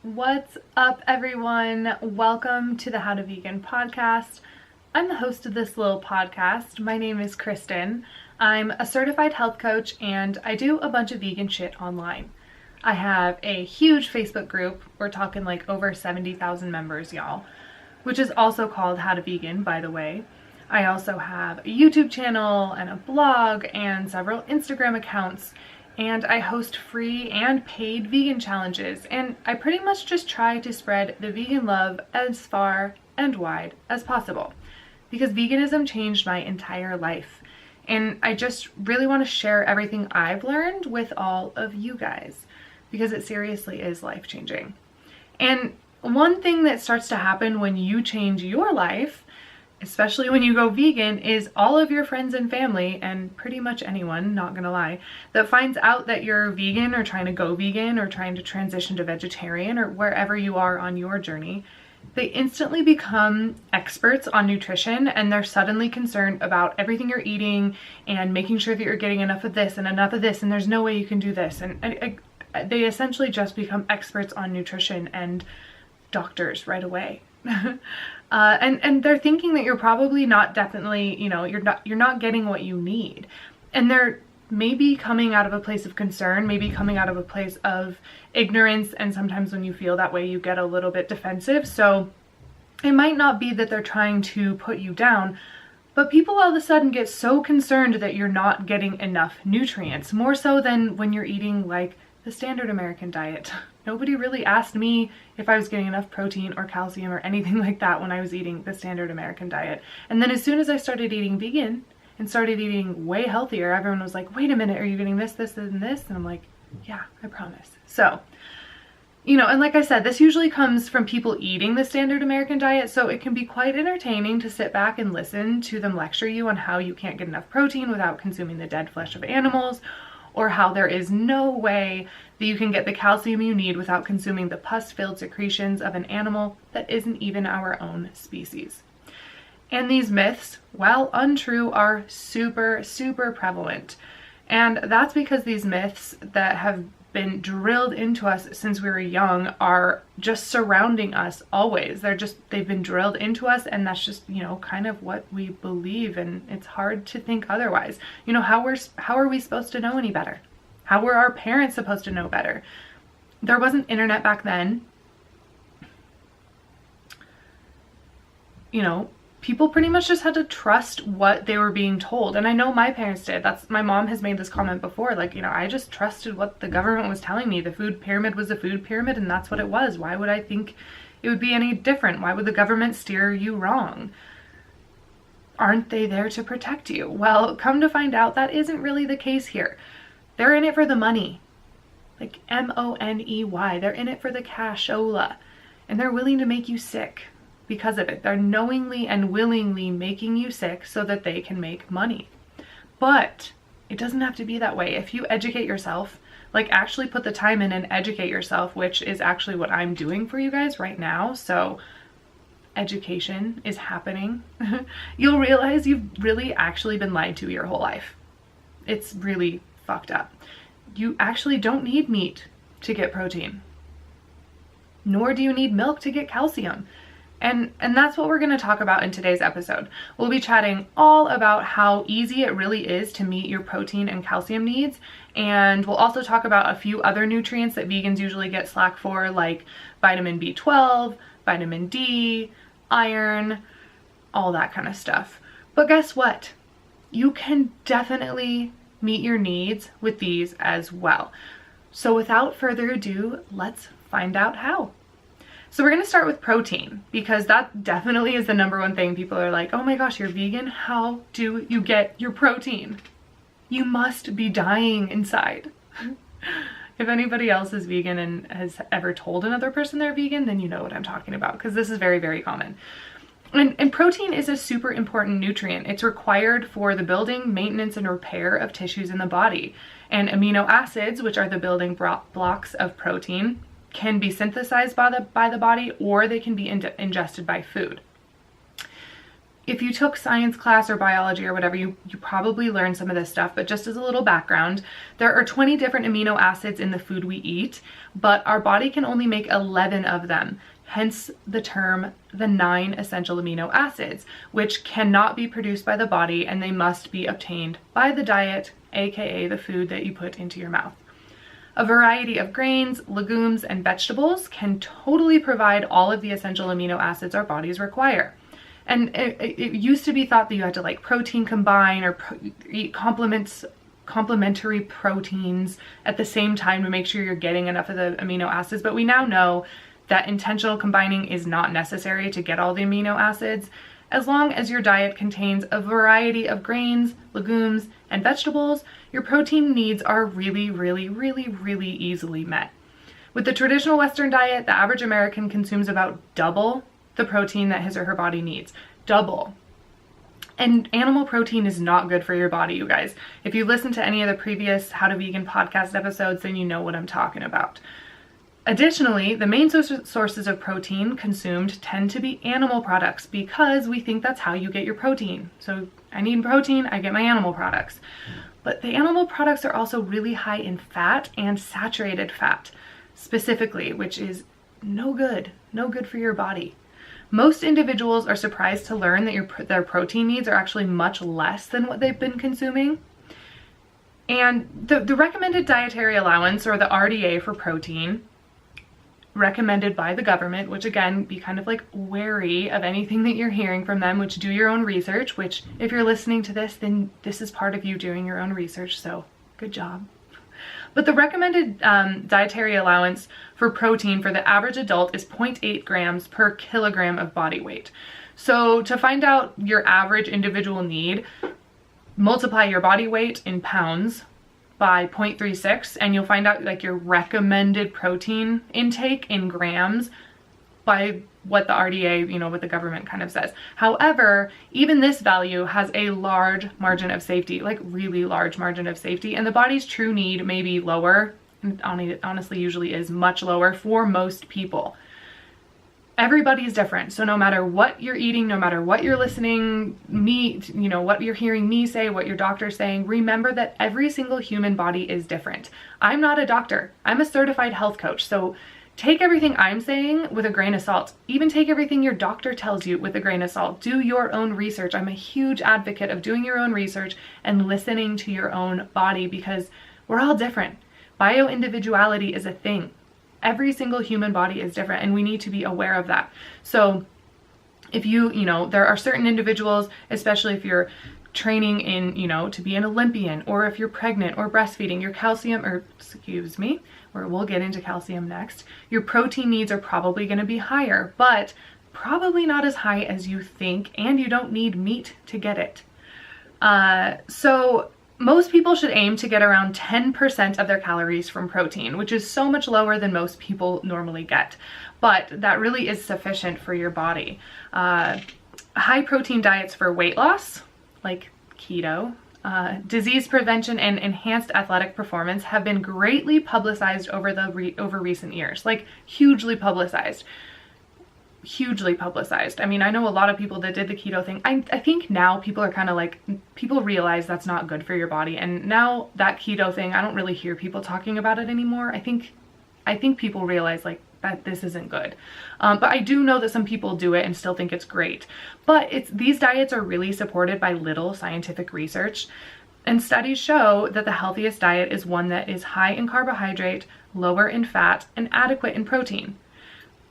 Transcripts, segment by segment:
What's up, everyone? Welcome to the How to Vegan podcast. I'm the host of this little podcast. My name is Kristen. I'm a certified health coach and I do a bunch of vegan shit online. I have a huge Facebook group. We're talking like over 70,000 members, y'all, which is also called How to Vegan, by the way. I also have a YouTube channel and a blog and several Instagram accounts. And I host free and paid vegan challenges, and I pretty much just try to spread the vegan love as far and wide as possible, because veganism changed my entire life, and I just really want to share everything I've learned with all of you guys, because it seriously is life-changing. And one thing that starts to happen when you change your life, especially when you go vegan, is all of your friends and family, and pretty much anyone, not gonna lie, that finds out that you're vegan or trying to go vegan or trying to transition to vegetarian or wherever you are on your journey, they instantly become experts on nutrition, and they're suddenly concerned about everything you're eating and making sure that you're getting enough of this and enough of this, and there's no way you can do this. And they essentially just become experts on nutrition and doctors right away. And they're thinking that you're probably not definitely, you're not getting what you need. And they're maybe coming out of a place of concern, maybe coming out of a place of ignorance. And sometimes when you feel that way, you get a little bit defensive. So it might not be that they're trying to put you down, but people all of a sudden get so concerned that you're not getting enough nutrients, more so than when you're eating like the standard American diet. Nobody really asked me if I was getting enough protein or calcium or anything like that when I was eating the standard American diet. And then as soon as I started eating vegan and started eating way healthier, everyone was like, wait a minute, are you getting this, this, and this? And I'm like, yeah, I promise. So, and like I said, this usually comes from people eating the standard American diet, so it can be quite entertaining to sit back and listen to them lecture you on how you can't get enough protein without consuming the dead flesh of animals, or how there is no way that you can get the calcium you need without consuming the pus-filled secretions of an animal that isn't even our own species. And these myths, while untrue, are super, super prevalent. And that's because these myths that have been drilled into us since we were young are just surrounding us always. They've been drilled into us, and that's just, kind of what we believe, and it's hard to think otherwise. How are we supposed to know any better? How were our parents supposed to know better? There wasn't internet back then. People pretty much just had to trust what they were being told. And I know my parents did. My mom has made this comment before, like, I just trusted what the government was telling me. The food pyramid was a food pyramid, and that's what it was. Why would I think it would be any different? Why would the government steer you wrong? Aren't they there to protect you? Well, come to find out, that isn't really the case here. They're in it for the money. Like money. They're in it for the cashola. And they're willing to make you sick because of it. They're knowingly and willingly making you sick so that they can make money. But it doesn't have to be that way. If you educate yourself, like actually put the time in and educate yourself, which is actually what I'm doing for you guys right now. So education is happening. You'll realize you've really actually been lied to your whole life. It's really fucked up. You actually don't need meat to get protein, nor do you need milk to get calcium. And that's what we're going to talk about in today's episode. We'll be chatting all about how easy it really is to meet your protein and calcium needs. And we'll also talk about a few other nutrients that vegans usually get slack for, like vitamin B12, vitamin D, iron, all that kind of stuff. But guess what? You can definitely meet your needs with these as well. So without further ado, let's find out how. So we're going to start with protein, because that definitely is the number one thing people are like, oh my gosh, you're vegan? How do you get your protein? You must be dying inside. If anybody else is vegan and has ever told another person they're vegan, then you know what I'm talking about, because this is very, very common. And protein is a super important nutrient. It's required for the building, maintenance, and repair of tissues in the body. And amino acids, which are the building blocks of protein, can be synthesized by the body, or they can be ingested by food. if you took science class or biology or whatever, you probably learned some of this stuff, but just as a little background, there are 20 different amino acids in the food we eat, but our body can only make 11 of them. Hence the term the 9 essential amino acids, which cannot be produced by the body and they must be obtained by the diet, aka the food that you put into your mouth. A variety of grains, legumes, and vegetables can totally provide all of the essential amino acids our bodies require. And it used to be thought that you had to like protein combine or eat complementary proteins at the same time to make sure you're getting enough of the amino acids. But we now know that intentional combining is not necessary to get all the amino acids. As long as your diet contains a variety of grains, legumes, and vegetables, your protein needs are really easily met. With the traditional Western diet, the average American consumes about double the protein that his or her body needs. Double. And animal protein is not good for your body, you guys. If you listen to any of the previous How to Vegan podcast episodes, then you know what I'm talking about. Additionally, the main sources of protein consumed tend to be animal products because we think that's how you get your protein. So I need protein, I get my animal products. But the animal products are also really high in fat and saturated fat specifically, which is no good for your body. Most individuals are surprised to learn that their protein needs are actually much less than what they've been consuming. And the recommended dietary allowance, or the RDA for protein, recommended by the government, which again, be kind of like wary of anything that you're hearing from them, which do your own research, which if you're listening to this, then this is part of you doing your own research, so good job. But the recommended dietary allowance for protein for the average adult is 0.8 grams per kilogram of body weight. So to find out your average individual need, multiply your body weight in pounds by 0.36 and you'll find out like your recommended protein intake in grams by what the RDA, what the government kind of says. However, even this value has a large margin of safety, like really large margin of safety, and the body's true need may be lower. It honestly usually is much lower for most people. Everybody's different. So no matter what you're eating, no matter what you're listening, what you're hearing me say, what your doctor's saying, remember that every single human body is different. I'm not a doctor. I'm a certified health coach. So take everything I'm saying with a grain of salt. Even take everything your doctor tells you with a grain of salt. Do your own research. I'm a huge advocate of doing your own research and listening to your own body because we're all different. Bio-individuality is a thing. Every single human body is different and we need to be aware of that. So if there are certain individuals, especially if you're training in, to be an Olympian, or if you're pregnant or breastfeeding, your calcium, or we'll get into calcium next, your protein needs are probably going to be higher, but probably not as high as you think, and you don't need meat to get it. So most people should aim to get around 10% of their calories from protein, which is so much lower than most people normally get. But that really is sufficient for your body. High protein diets for weight loss, like keto, disease prevention, and enhanced athletic performance have been greatly publicized over recent years, like hugely publicized. I mean, I know a lot of people that did the keto thing. I think now people are kind of like, people realize that's not good for your body. And now that keto thing, I don't really hear people talking about it anymore. I think people realize like that this isn't good. But I do know that some people do it and still think it's great. But these diets are really supported by little scientific research. And studies show that the healthiest diet is one that is high in carbohydrate, lower in fat, and adequate in protein.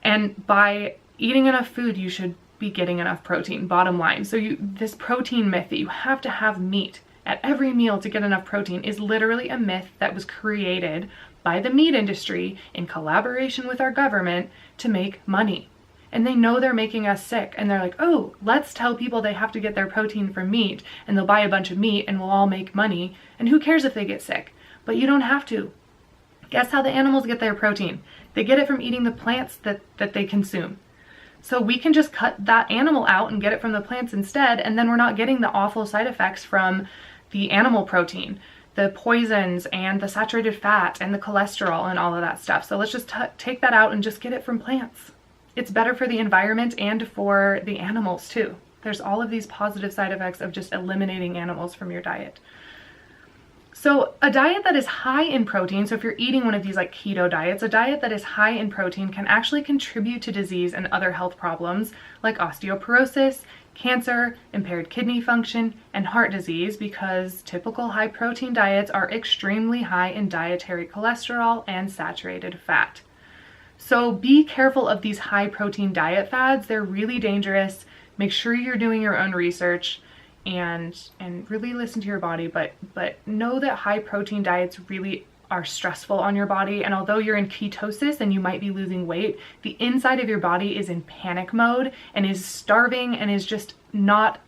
And by eating enough food, you should be getting enough protein, bottom line. So this protein myth that you have to have meat at every meal to get enough protein is literally a myth that was created by the meat industry in collaboration with our government to make money. And they know they're making us sick, and they're like, oh, let's tell people they have to get their protein from meat, and they'll buy a bunch of meat and we'll all make money, and who cares if they get sick? But you don't have to. Guess how the animals get their protein? They get it from eating the plants that they consume. So we can just cut that animal out and get it from the plants instead, and then we're not getting the awful side effects from the animal protein, the poisons and the saturated fat and the cholesterol and all of that stuff. So let's just take that out and just get it from plants. It's better for the environment and for the animals too. There's all of these positive side effects of just eliminating animals from your diet. So a diet that is high in protein, so if you're eating one of these like keto diets, a diet that is high in protein can actually contribute to disease and other health problems like osteoporosis, cancer, impaired kidney function, and heart disease, because typical high protein diets are extremely high in dietary cholesterol and saturated fat. So be careful of these high protein diet fads. They're really dangerous. Make sure you're doing your own research and really listen to your body, but know that high protein diets really are stressful on your body. And although you're in ketosis and you might be losing weight, the inside of your body is in panic mode and is starving and is just not,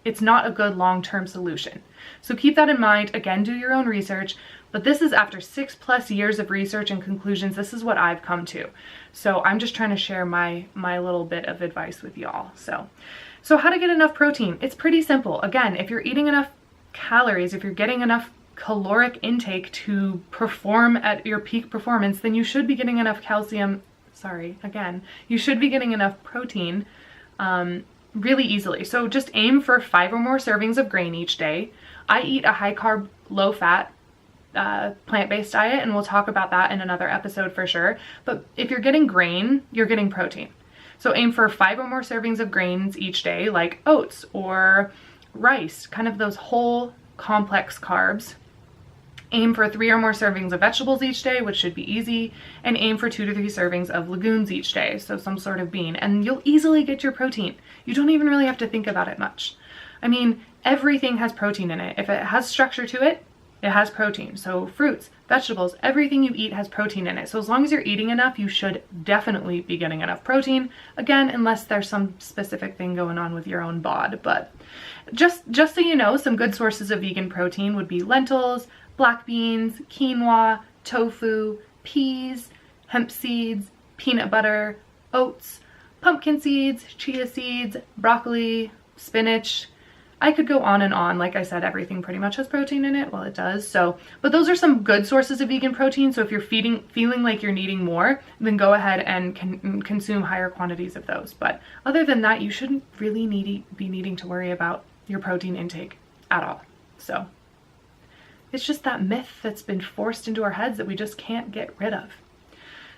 it's not a good long-term solution. So keep that in mind. Again, do your own research, but this is after 6+ years of research and conclusions. This is what I've come to. So I'm just trying to share my little bit of advice with y'all. So how to get enough protein? It's pretty simple. Again, if you're eating enough calories, if you're getting enough caloric intake to perform at your peak performance, then you should be getting enough calcium. You should be getting enough protein really easily. So just aim for 5 or more servings of grain each day. I eat a high carb, low fat, plant-based diet, and we'll talk about that in another episode for sure. But if you're getting grain, you're getting protein. So aim for 5 or more servings of grains each day, like oats or rice, kind of those whole complex carbs. Aim for 3 or more servings of vegetables each day, which should be easy, and aim for 2 to 3 servings of legumes each day, so some sort of bean, and you'll easily get your protein. You don't even really have to think about it much. I mean, everything has protein in it. If it has structure to it, it has protein. So fruits, vegetables, everything you eat has protein in it. So as long as you're eating enough, you should definitely be getting enough protein. Again, unless there's some specific thing going on with your own bod. But just so you know, some good sources of vegan protein would be lentils, black beans, quinoa, tofu, peas, hemp seeds, peanut butter, oats, pumpkin seeds, chia seeds, broccoli, spinach. I could go on and on. Like I said, everything pretty much has protein in it. Well, it does. But those are some good sources of vegan protein. So if you're feeling like you're needing more, then go ahead and consume higher quantities of those. But other than that, you shouldn't really be needing to worry about your protein intake at all. So it's just that myth that's been forced into our heads that we just can't get rid of.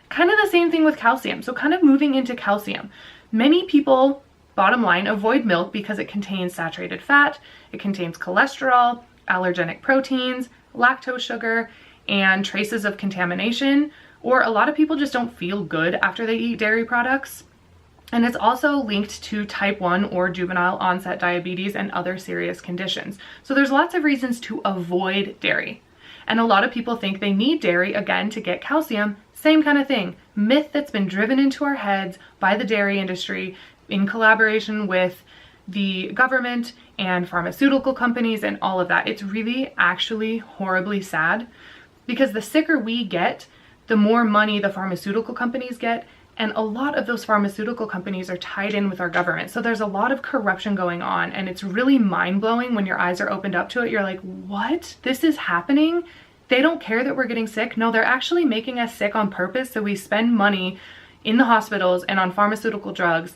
Kind of the same thing with calcium. So kind of moving into calcium. Many people, bottom line, avoid milk because it contains saturated fat, it contains cholesterol, allergenic proteins, lactose sugar, and traces of contamination. Or a lot of people just don't feel good after they eat dairy products. And it's also linked to type 1 or juvenile onset diabetes and other serious conditions. So there's lots of reasons to avoid dairy. And a lot of people think they need dairy, again, to get calcium. Same kind of thing. Myth that's been driven into our heads by the dairy industry in collaboration with the government and pharmaceutical companies and all of that. It's really actually horribly sad, because the sicker we get, the more money the pharmaceutical companies get. And a lot of those pharmaceutical companies are tied in with our government. So there's a lot of corruption going on, and it's really mind-blowing when your eyes are opened up to it. You're like, what? This is happening? They don't care that we're getting sick? No, they're actually making us sick on purpose, so we spend money in the hospitals and on pharmaceutical drugs.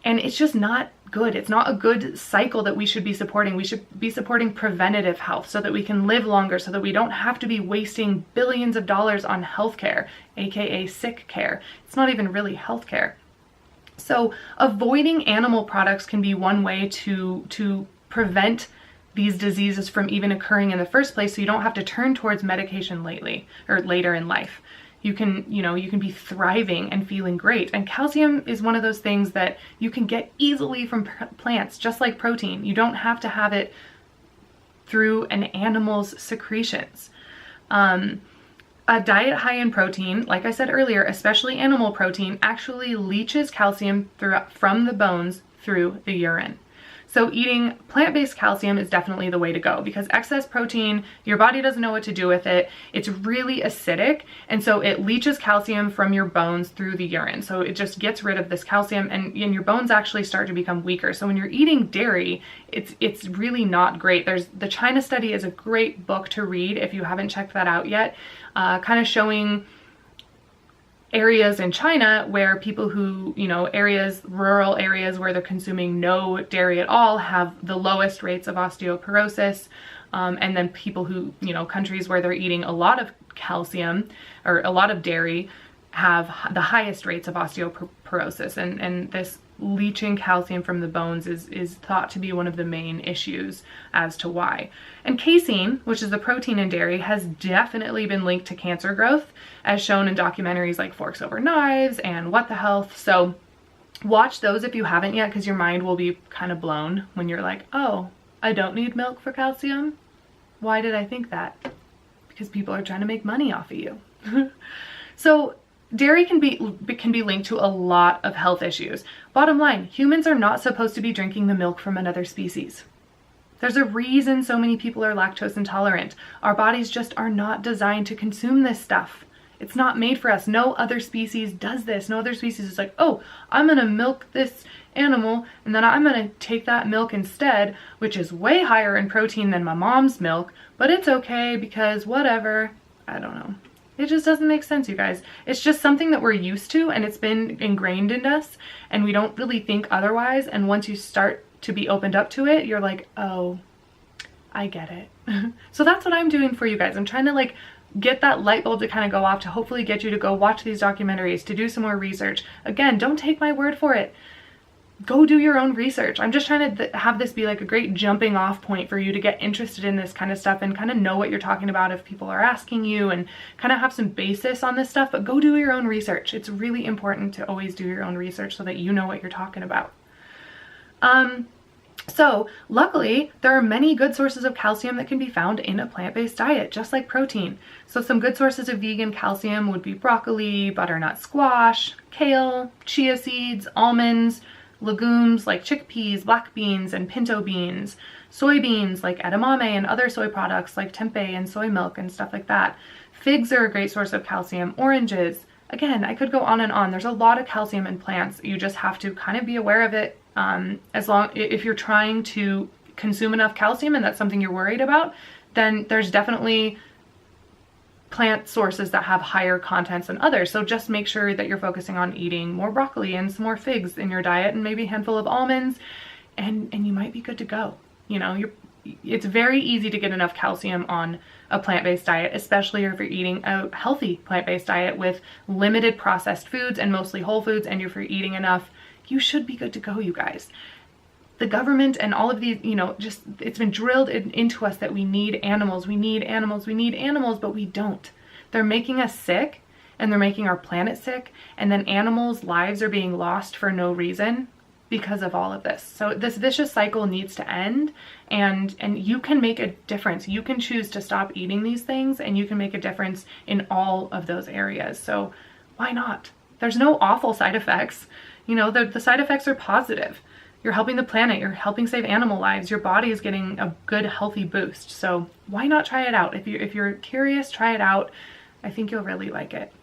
And it's just not good. It's not a good cycle that we should be supporting. We should be supporting preventative health so that we can live longer, so that we don't have to be wasting billions of dollars on healthcare, aka sick care. It's not even really healthcare. So avoiding animal products can be one way to prevent these diseases from even occurring in the first place, so you don't have to turn towards medication later in life. You can be thriving and feeling great. And calcium is one of those things that you can get easily from plants, just like protein. You don't have to have it through an animal's secretions. A diet high in protein, like I said earlier, especially animal protein, actually leaches calcium from the bones through the urine. So eating plant-based calcium is definitely the way to go, because excess protein, your body doesn't know what to do with it. It's really acidic, and so it leaches calcium from your bones through the urine. So it just gets rid of this calcium, and your bones actually start to become weaker. So when you're eating dairy, it's really not great. The China Study is a great book to read if you haven't checked that out yet, kind of showing areas in China where people who, rural areas where they're consuming no dairy at all have the lowest rates of osteoporosis. And then people who, countries where they're eating a lot of calcium or a lot of dairy have the highest rates of osteoporosis. And this leaching calcium from the bones is thought to be one of the main issues as to why. And casein, which is the protein in dairy, has definitely been linked to cancer growth, as shown in documentaries like Forks Over Knives and What the Health. So watch those if you haven't yet, because your mind will be kind of blown when you're like, oh, I don't need milk for calcium? Why did I think that? Because people are trying to make money off of you. So dairy can be linked to a lot of health issues. Bottom line, humans are not supposed to be drinking the milk from another species. There's a reason so many people are lactose intolerant. Our bodies just are not designed to consume this stuff. It's not made for us. No other species does this. No other species is like, oh, I'm gonna milk this animal and then I'm gonna take that milk instead, which is way higher in protein than my mom's milk, but it's okay because whatever. I don't know. It just doesn't make sense, you guys. It's just something that we're used to, and it's been ingrained in us, and we don't really think otherwise. And once you start to be opened up to it, you're like, oh, I get it. So that's what I'm doing for you guys. I'm trying to get that light bulb to kind of go off, to hopefully get you to go watch these documentaries, to do some more research. Again, don't take my word for it. Go do your own research. I'm just trying to have this be like a great jumping off point for you to get interested in this kind of stuff and kind of know what you're talking about if people are asking you, and kind of have some basis on this stuff. But go do your own research. It's really important to always do your own research so that you know what you're talking about. So luckily, there are many good sources of calcium that can be found in a plant-based diet, just like protein. So some good sources of vegan calcium would be broccoli, butternut squash, kale, chia seeds, almonds, legumes like chickpeas, black beans, and pinto beans, soybeans like edamame and other soy products like tempeh and soy milk and stuff like that. Figs are a great source of calcium. Oranges. Again, I could go on and on. There's a lot of calcium in plants. You just have to kind of be aware of it. If you're trying to consume enough calcium and that's something you're worried about, then there's definitely plant sources that have higher contents than others. So just make sure that you're focusing on eating more broccoli and some more figs in your diet, and maybe a handful of almonds, and you might be good to go. It's very easy to get enough calcium on a plant-based diet, especially if you're eating a healthy plant-based diet with limited processed foods and mostly whole foods, and if you're eating enough, you should be good to go, you guys. The government and all of these, it's been drilled into us that we need animals, but we don't. They're making us sick, and they're making our planet sick, and then animals' lives are being lost for no reason because of all of this. So this vicious cycle needs to end, and you can make a difference. You can choose to stop eating these things, and you can make a difference in all of those areas. So why not? There's no awful side effects. The side effects are positive. You're helping the planet, you're helping save animal lives, your body is getting a good, healthy boost. So why not try it out? If you're curious, try it out. I think you'll really like it.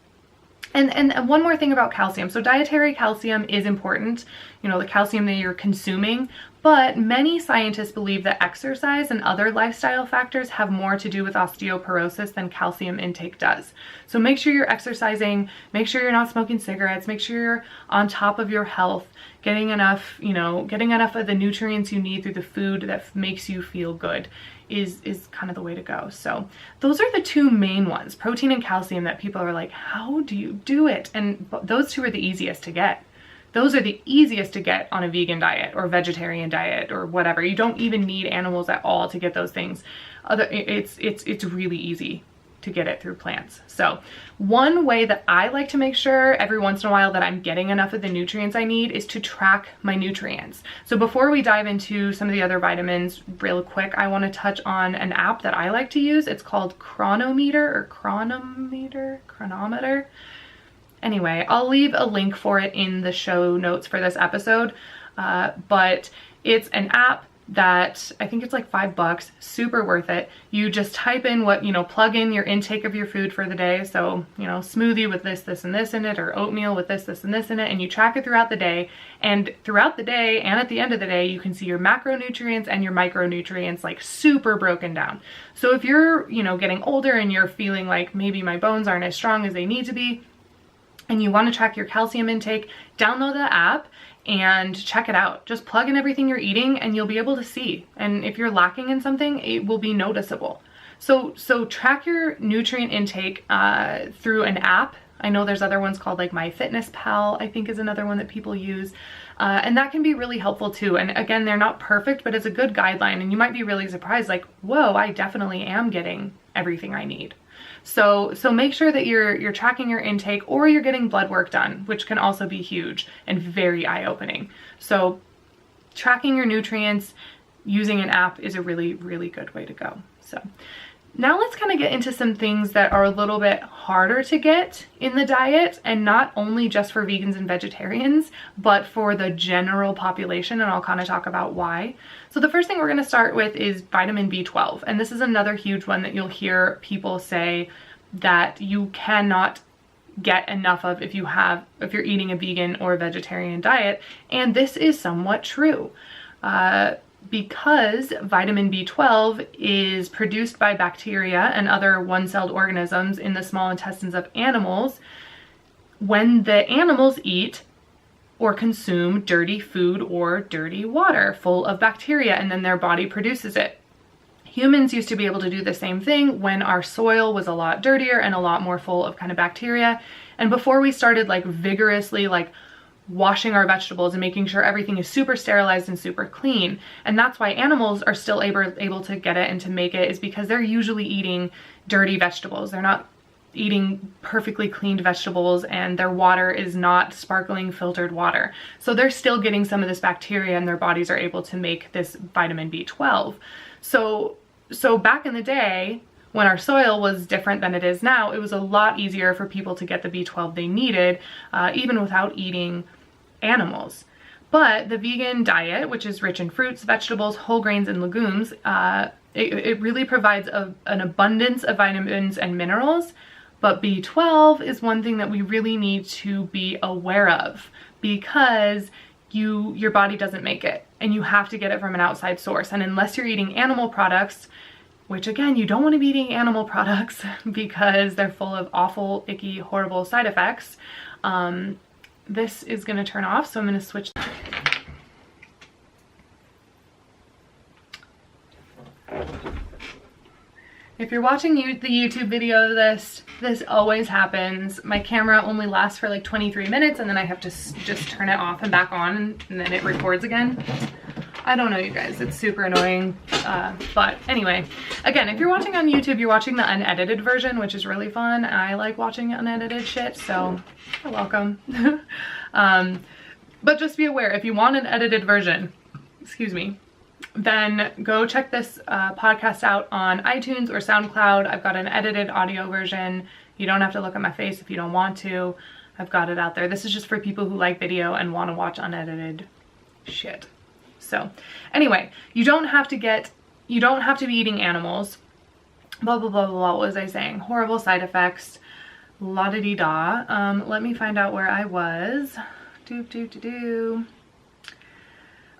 And one more thing about calcium. So dietary calcium is important, the calcium that you're consuming, but many scientists believe that exercise and other lifestyle factors have more to do with osteoporosis than calcium intake does. So make sure you're exercising, make sure you're not smoking cigarettes, make sure you're on top of your health, getting enough of the nutrients you need through the food that makes you feel good is kind of the way to go. So those are the two main ones, protein and calcium, that people are like, how do you do it? And those two are the easiest to get. Those are the easiest to get on a vegan diet or vegetarian diet or whatever. You don't even need animals at all to get those things. It's really easy to get it through plants. So one way that I like to make sure every once in a while that I'm getting enough of the nutrients I need is to track my nutrients. So before we dive into some of the other vitamins real quick, I want to touch on an app that I like to use. It's called Chronometer. Anyway, I'll leave a link for it in the show notes for this episode, but it's an app that I think it's like $5, super worth it. You just type in plug in your intake of your food for the day. So, smoothie with this, and this in it, or oatmeal with this, and this in it, and you track it throughout the day. And throughout the day and at the end of the day, you can see your macronutrients and your micronutrients like super broken down. So if you're, getting older and you're feeling like maybe my bones aren't as strong as they need to be, and you want to track your calcium intake, download the app and check it out. Just plug in everything you're eating and you'll be able to see. And if you're lacking in something, it will be noticeable. So track your nutrient intake through an app. I know there's other ones called like MyFitnessPal, I think is another one that people use. And that can be really helpful too. And again, they're not perfect, but it's a good guideline. And you might be really surprised, like, whoa, I definitely am getting everything I need. So make sure that you're tracking your intake, or you're getting blood work done, which can also be huge and very eye-opening. So tracking your nutrients using an app is a really, really good way to go. So now let's kind of get into some things that are a little bit harder to get in the diet, and not only just for vegans and vegetarians, but for the general population, and I'll kind of talk about why. So the first thing we're going to start with is vitamin B12, and this is another huge one that you'll hear people say that you cannot get enough of if you're eating a vegan or a vegetarian diet, and this is somewhat true. Because vitamin B12 is produced by bacteria and other one-celled organisms in the small intestines of animals, when the animals eat or consume dirty food or dirty water full of bacteria, and then their body produces it. Humans used to be able to do the same thing when our soil was a lot dirtier and a lot more full of kind of bacteria. And before we started like vigorously like washing our vegetables and making sure everything is super sterilized and super clean. And that's why animals are still able to get it and to make it, is because they're usually eating dirty vegetables. They're not eating perfectly cleaned vegetables, and their water is not sparkling filtered water. So they're still getting some of this bacteria, and their bodies are able to make this vitamin B12. So back in the day, when our soil was different than it is now, it was a lot easier for people to get the B12 they needed, even without eating animals. But the vegan diet, which is rich in fruits, vegetables, whole grains, and legumes, it really provides an abundance of vitamins and minerals. But B12 is one thing that we really need to be aware of, because your body doesn't make it, and you have to get it from an outside source. And unless you're eating animal products, which again, you don't want to be eating animal products because they're full of awful, icky, horrible side effects. This is going to turn off, so I'm going to switch. If you're watching the YouTube video of this always happens. My camera only lasts for like 23 minutes, and then I have to just turn it off and back on, and then it records again. I don't know, you guys, it's super annoying. But anyway, again, if you're watching on YouTube, you're watching the unedited version, which is really fun. I like watching unedited shit, so you're welcome. But just be aware, if you want an edited version, excuse me, then go check this podcast out on iTunes or SoundCloud. I've got an edited audio version. You don't have to look at my face if you don't want to. I've got it out there. This is just for people who like video and want to watch unedited shit. So anyway, you don't have to be eating animals. Blah, blah, blah, blah. What was I saying? Horrible side effects. La-da-dee-da. Let me find out where I was.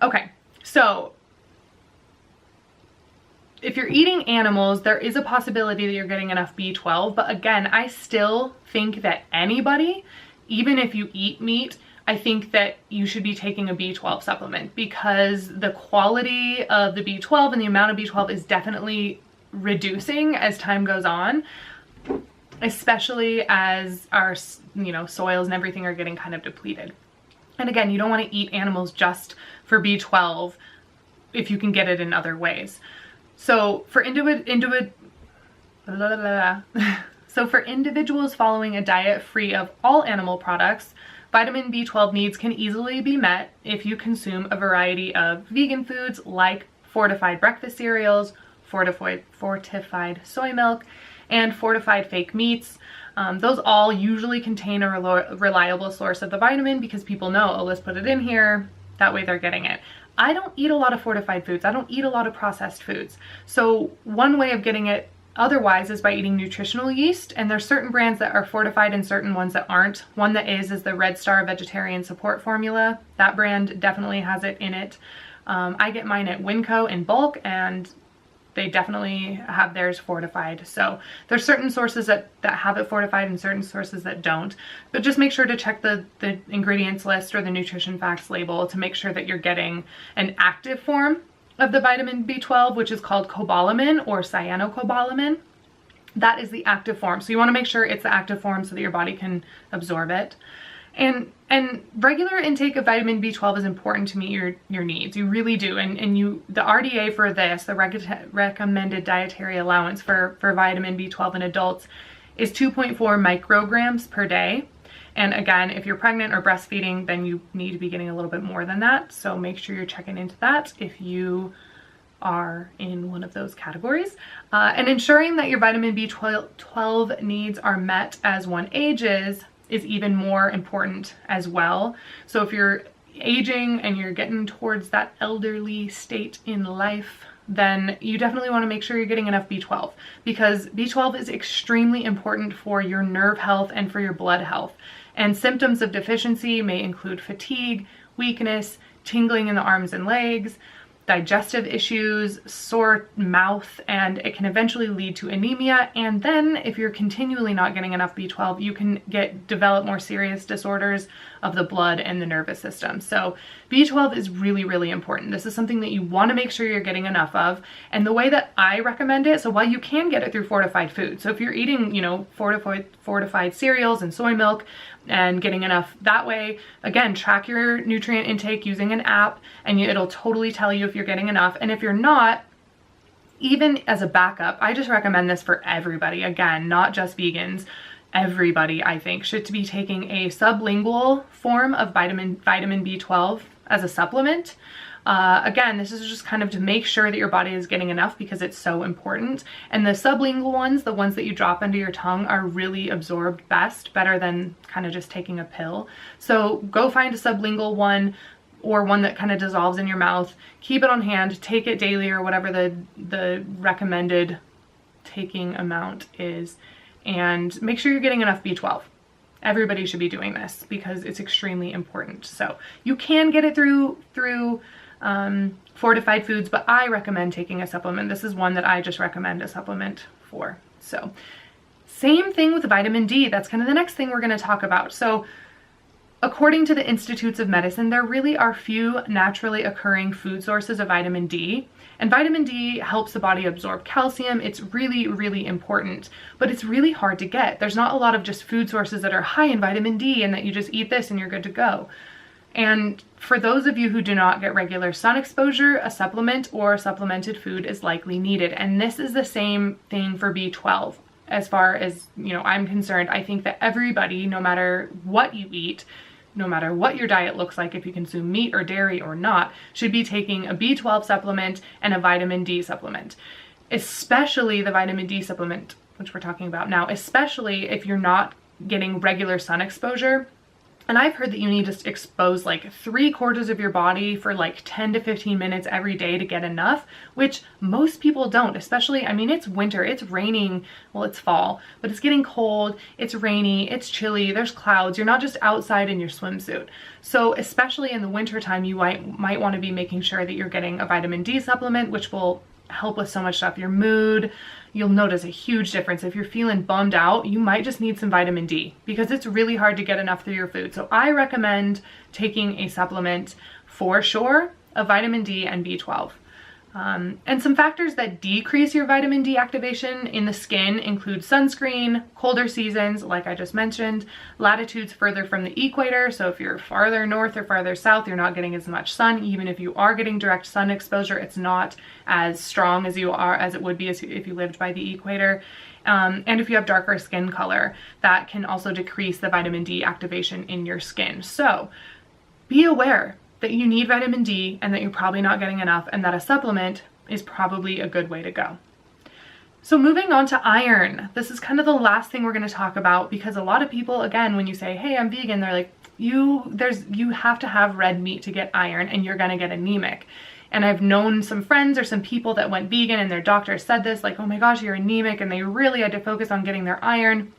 Okay, so if you're eating animals, there is a possibility that you're getting enough B12. But again, I still think that anybody, even if you eat meat, I think that you should be taking a B12 supplement, because the quality of the B12 and the amount of B12 is definitely reducing as time goes on, especially as our, soils and everything are getting kind of depleted. And again, you don't want to eat animals just for B12 if you can get it in other ways. So for individuals following a diet free of all animal products, vitamin B12 needs can easily be met if you consume a variety of vegan foods like fortified breakfast cereals, fortified soy milk, and fortified fake meats. Those all usually contain a reliable source of the vitamin, because people know, oh, let's put it in here, that way they're getting it. I don't eat a lot of fortified foods. I don't eat a lot of processed foods. So one way of getting it otherwise is by eating nutritional yeast, and there's certain brands that are fortified and certain ones that aren't. One that is the Red Star Vegetarian Support Formula. That brand definitely has it in it. I get mine at Winco in bulk, and they definitely have theirs fortified. So there's certain sources that have it fortified and certain sources that don't. But just make sure to check the ingredients list or the nutrition facts label to make sure that you're getting an active form of the vitamin B12, which is called cobalamin or cyanocobalamin. That is the active form. So you want to make sure it's the active form so that your body can absorb it. And regular intake of vitamin B12 is important to meet your needs. You really do. And the RDA for this, the recommended dietary allowance for vitamin B12 in adults, is 2.4 micrograms per day. And again, if you're pregnant or breastfeeding, then you need to be getting a little bit more than that. So make sure you're checking into that if you are in one of those categories. And ensuring that your vitamin B12 needs are met as one ages is even more important as well. So if you're aging and you're getting towards that elderly state in life, then you definitely want to make sure you're getting enough B12, because B12 is extremely important for your nerve health and for your blood health. And symptoms of deficiency may include fatigue, weakness, tingling in the arms and legs, digestive issues, sore mouth, and it can eventually lead to anemia. And then if you're continually not getting enough B12, you can develop more serious disorders of the blood and the nervous system. So B12 is really, really important. This is something that you want to make sure you're getting enough of. And the way that I recommend it, so while you can get it through fortified food, so if you're eating, fortified cereals and soy milk and getting enough that way, again, track your nutrient intake using an app and it'll totally tell you if you're getting enough. And if you're not, even as a backup, I just recommend this for everybody. Again, not just vegans. Everybody, I think, should be taking a sublingual form of vitamin B12 as a supplement. Again, this is just kind of to make sure that your body is getting enough because it's so important. And the sublingual ones, the ones that you drop under your tongue, are really absorbed better than kind of just taking a pill. So go find a sublingual one or one that kind of dissolves in your mouth. Keep it on hand, take it daily or whatever the recommended taking amount is. And make sure you're getting enough B12. Everybody should be doing this because it's extremely important. So you can get it through fortified foods, but I recommend taking a supplement. This is one that I just recommend a supplement for. So same thing with vitamin D. That's kind of the next thing we're going to talk about. So according to the Institutes of Medicine, there really are few naturally occurring food sources of vitamin D. And vitamin D helps the body absorb calcium. It's really, really important, but it's really hard to get. There's not a lot of just food sources that are high in vitamin D and that you just eat this and you're good to go. And for those of you who do not get regular sun exposure, a supplement or supplemented food is likely needed. And this is the same thing for B12. As far as, I'm concerned, I think that everybody, no matter what you eat, no matter what your diet looks like, if you consume meat or dairy or not, should be taking a B12 supplement and a vitamin D supplement. Especially the vitamin D supplement, which we're talking about now, especially if you're not getting regular sun exposure. And I've heard that you need to expose like 3/4 of your body for like 10 to 15 minutes every day to get enough, which most people don't, especially, it's winter, it's raining, well, it's fall, but it's getting cold, it's rainy, it's chilly, there's clouds, you're not just outside in your swimsuit. So especially in the winter time, you might want to be making sure that you're getting a vitamin D supplement, which will help with so much stuff. Your mood, you'll notice a huge difference. If you're feeling bummed out, you might just need some vitamin D because it's really hard to get enough through your food. So I recommend taking a supplement for sure of vitamin D and B12. And some factors that decrease your vitamin D activation in the skin include sunscreen, colder seasons, like I just mentioned, latitudes further from the equator. So if you're farther north or farther south, you're not getting as much sun. Even if you are getting direct sun exposure, it's not as strong as it would be if you lived by the equator. And if you have darker skin color, that can also decrease the vitamin D activation in your skin. So be aware that you need vitamin D and that you're probably not getting enough, and that a supplement is probably a good way to go. So moving on to iron. This is kind of the last thing we're going to talk about, because a lot of people, again, when you say, hey, I'm vegan, they're like, you have to have red meat to get iron and you're going to get anemic. And I've known some friends or some people that went vegan and their doctor said this, like, oh my gosh, you're anemic, and they really had to focus on getting their iron.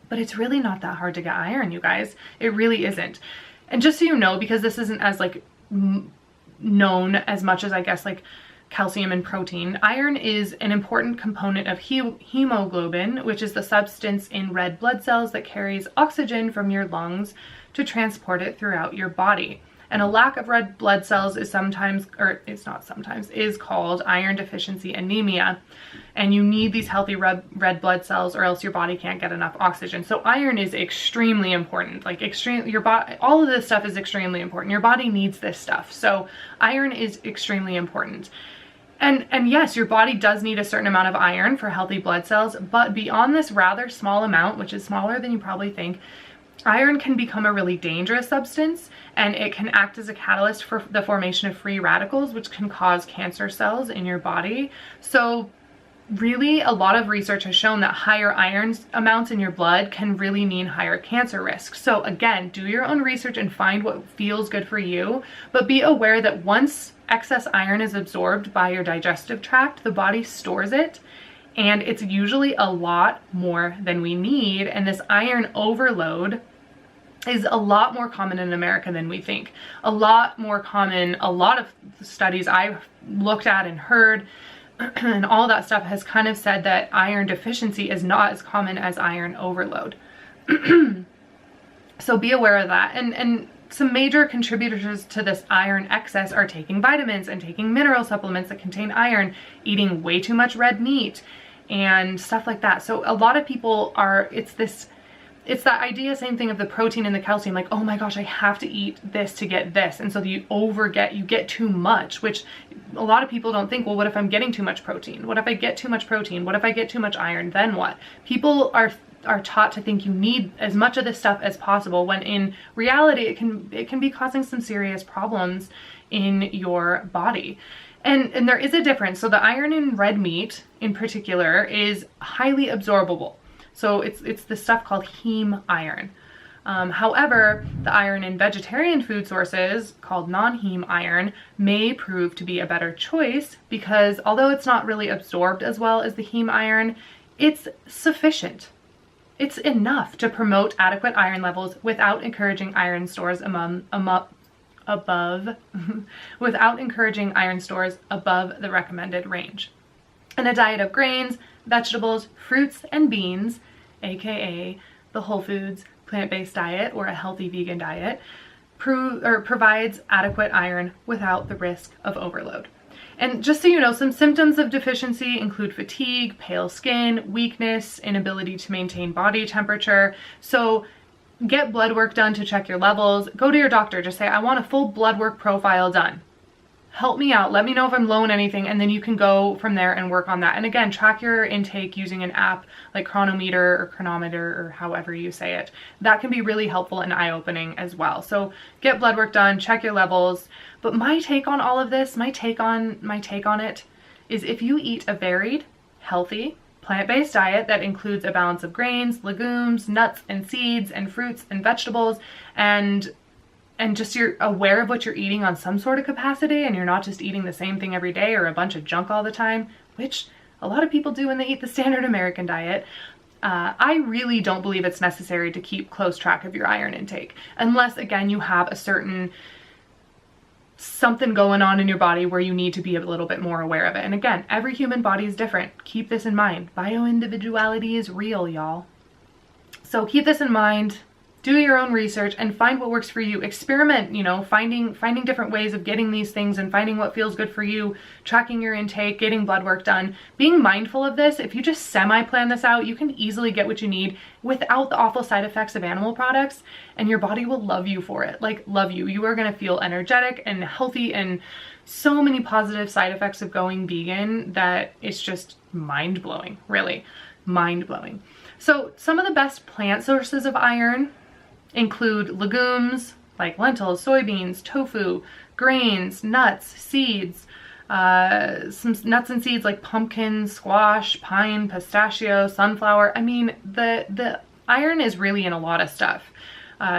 But it's really not that hard to get iron, you guys. It really isn't. And just so you know, because this isn't as like known as much as I guess like calcium and protein, iron is an important component of hemoglobin, which is the substance in red blood cells that carries oxygen from your lungs to transport it throughout your body. And a lack of red blood cells is sometimes, or it's not sometimes, is called iron deficiency anemia. And you need these healthy red blood cells or else your body can't get enough oxygen. So iron is extremely important. Like your body, all of this stuff is extremely important. Your body needs this stuff. So iron is extremely important. And yes, your body does need a certain amount of iron for healthy blood cells, but beyond this rather small amount, which is smaller than you probably think, iron can become a really dangerous substance, and it can act as a catalyst for the formation of free radicals, which can cause cancer cells in your body. So really, a lot of research has shown that higher iron amounts in your blood can really mean higher cancer risk. So again, do your own research and find what feels good for you, but be aware that once excess iron is absorbed by your digestive tract, the body stores it, and it's usually a lot more than we need. And this iron overload is a lot more common in America than we think. A lot more common. A lot of studies I've looked at and heard and all that stuff has kind of said that iron deficiency is not as common as iron overload. So be aware of that. And some major contributors to this iron excess are taking vitamins and taking mineral supplements that contain iron, eating way too much red meat and stuff like that. So a lot of people are, it's that idea, same thing of the protein and the calcium, like, oh my gosh, I have to eat this to get this. And so you get too much, which a lot of people don't think, well, what if I'm getting too much protein? What if I get too much protein? What if I get too much iron? Then what? People are taught to think you need as much of this stuff as possible, when in reality, it can be causing some serious problems in your body. And there is a difference. So the iron in red meat in particular is highly absorbable. So it's the stuff called heme iron. However, the iron in vegetarian food sources called non-heme iron may prove to be a better choice, because although it's not really absorbed as well as the heme iron, it's sufficient. It's enough to promote adequate iron levels without encouraging iron stores without encouraging iron stores above the recommended range. And a diet of grains, vegetables, fruits, and beans, aka the whole foods plant-based diet or a healthy vegan diet, provides adequate iron without the risk of overload. And just so you know, some symptoms of deficiency include fatigue, pale skin, weakness, inability to maintain body temperature. So get blood work done to check your levels. Go to your doctor, just say, I want a full blood work profile done. Help me out. Let me know if I'm low in anything, and then you can go from there and work on that. And again, track your intake using an app like Chronometer or Chronometer or however you say it. That can be really helpful and eye-opening as well. So get blood work done, check your levels. But my take on all of this, my take on it is, if you eat a varied, healthy, plant-based diet that includes a balance of grains, legumes, nuts and seeds and fruits and vegetables, and just you're aware of what you're eating on some sort of capacity, and you're not just eating the same thing every day or a bunch of junk all the time, which a lot of people do when they eat the standard American diet. I really don't believe it's necessary to keep close track of your iron intake, unless, again, you have a certain something going on in your body where you need to be a little bit more aware of it. And again, every human body is different. Keep this in mind. Bioindividuality is real, y'all. So keep this in mind. Do your own research and find what works for you. Experiment, finding different ways of getting these things and finding what feels good for you, tracking your intake, getting blood work done. Being mindful of this, if you just semi-plan this out, you can easily get what you need without the awful side effects of animal products, and your body will love you for it. Like, love you. You are gonna feel energetic and healthy, and so many positive side effects of going vegan that it's just mind-blowing, really mind-blowing. So some of the best plant sources of iron include legumes like lentils, soybeans, tofu, grains, nuts, seeds, some nuts and seeds like pumpkin, squash, pine, pistachio, sunflower. I mean, the iron is really in a lot of stuff.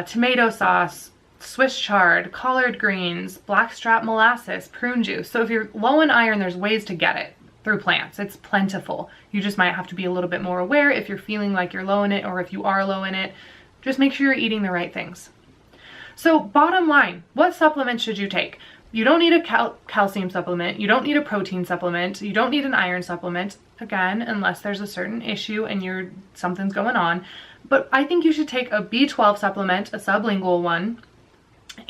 Tomato sauce, Swiss chard, collard greens, blackstrap molasses, prune juice. So if you're low in iron, there's ways to get it through plants. It's plentiful. You just might have to be a little bit more aware if you're feeling like you're low in it, or if you are low in it. Just make sure you're eating the right things. So bottom line, what supplements should you take? You don't need a calcium supplement. You don't need a protein supplement. You don't need an iron supplement, again, unless there's a certain issue and something's going on. But I think you should take a B12 supplement, a sublingual one,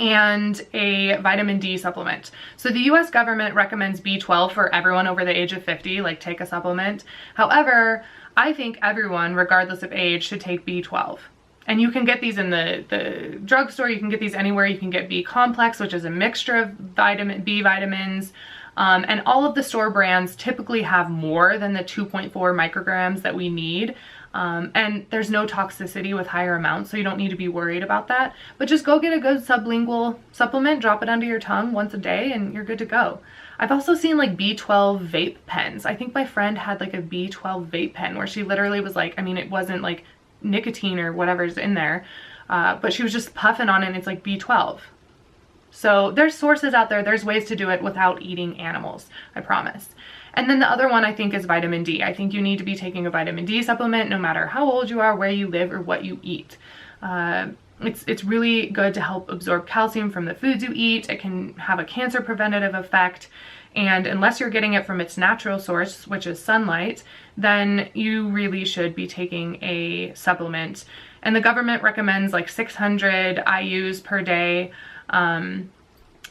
and a vitamin D supplement. So the US government recommends B12 for everyone over the age of 50, like take a supplement. However, I think everyone, regardless of age, should take B12. And you can get these in the drugstore, you can get these anywhere. You can get B complex, which is a mixture of B vitamins. And all of the store brands typically have more than the 2.4 micrograms that we need. And there's no toxicity with higher amounts, so you don't need to be worried about that. But just go get a good sublingual supplement, drop it under your tongue once a day, and you're good to go. I've also seen like B12 vape pens. I think my friend had like a B12 vape pen where she literally was like, I mean, it wasn't like nicotine or whatever's in there, but she was just puffing on it and it's like B12. So there's sources out there, there's ways to do it without eating animals, I promise. And then the other one I think is vitamin D. I think you need to be taking a vitamin D supplement no matter how old you are, where you live, or what you eat. It's really good to help absorb calcium from the foods you eat. It can have a cancer preventative effect. And unless you're getting it from its natural source, which is sunlight, then you really should be taking a supplement. And the government recommends like 600 IUs per day, and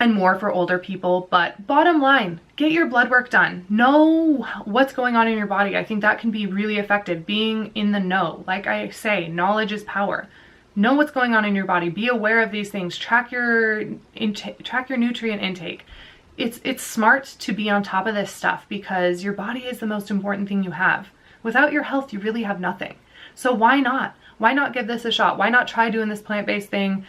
more for older people. But bottom line, get your blood work done. Know what's going on in your body. I think that can be really effective, being in the know. Like I say, knowledge is power. Know what's going on in your body. Be aware of these things. Track your nutrient intake. It's smart to be on top of this stuff because your body is the most important thing you have. Without your health, you really have nothing. So why not? Why not give this a shot? Why not try doing this plant-based thing?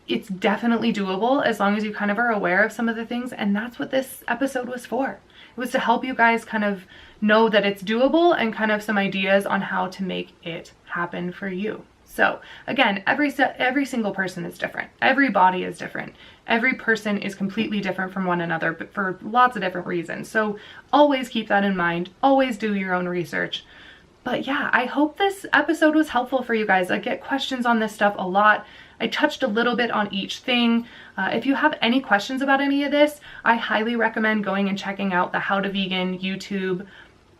It's definitely doable as long as you kind of are aware of some of the things, and that's what this episode was for. It was to help you guys kind of know that it's doable and kind of some ideas on how to make it happen for you. So again, every single person is different. Every body is different. Every person is completely different from one another, but for lots of different reasons. So always keep that in mind. Always do your own research. But yeah, I hope this episode was helpful for you guys. I get questions on this stuff a lot. I touched a little bit on each thing. If you have any questions about any of this, I highly recommend going and checking out the How to Vegan YouTube.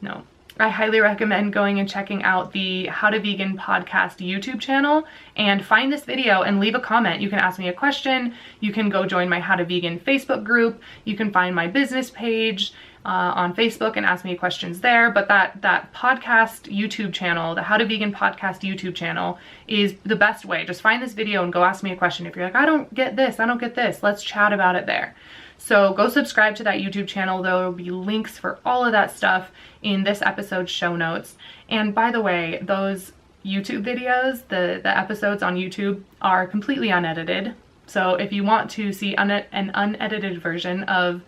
No, I highly recommend going and checking out the How to Vegan Podcast YouTube channel and find this video and leave a comment. You can ask me a question. You can go join my How to Vegan Facebook group. You can find my business page on Facebook and ask me questions there. But that podcast YouTube channel, the How to Vegan Podcast YouTube channel, is the best way. Just find this video and go ask me a question. If you're like, I don't get this, I don't get this, let's chat about it there. So go subscribe to that YouTube channel. There will be links for all of that stuff in this episode's show notes. And by the way, those YouTube videos, the episodes on YouTube, are completely unedited. So if you want to see an unedited version of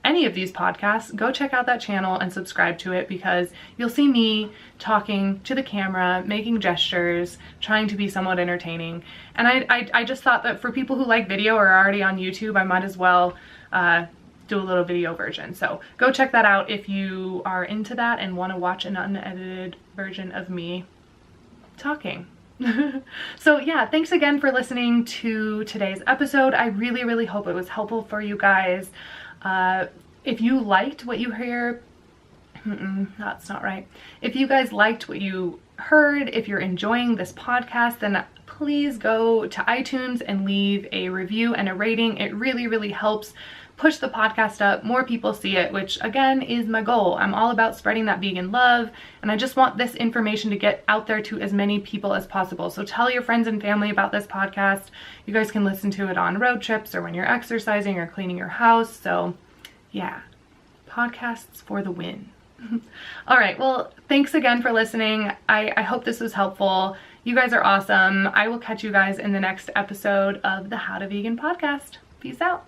any of these podcasts, go check out that channel and subscribe to it, because you'll see me talking to the camera, making gestures, trying to be somewhat entertaining. And I just thought that for people who like video or are already on YouTube, I might as well do a little video version. So go check that out if you are into that and want to watch an unedited version of me talking. So yeah, thanks again for listening to today's episode. I really, really hope it was helpful for you guys. If you liked what you hear, that's not right. If you guys liked what you heard, if you're enjoying this podcast, then please go to iTunes and leave a review and a rating. It really, really helps push the podcast up. More people see it, which again is my goal. I'm all about spreading that vegan love, and I just want this information to get out there to as many people as possible. So tell your friends and family about this podcast. You guys can listen to it on road trips or when you're exercising or cleaning your house. So yeah, podcasts for the win. All right, well, thanks again for listening. I hope this was helpful. You guys are awesome. I will catch you guys in the next episode of the How to Vegan podcast. Peace out.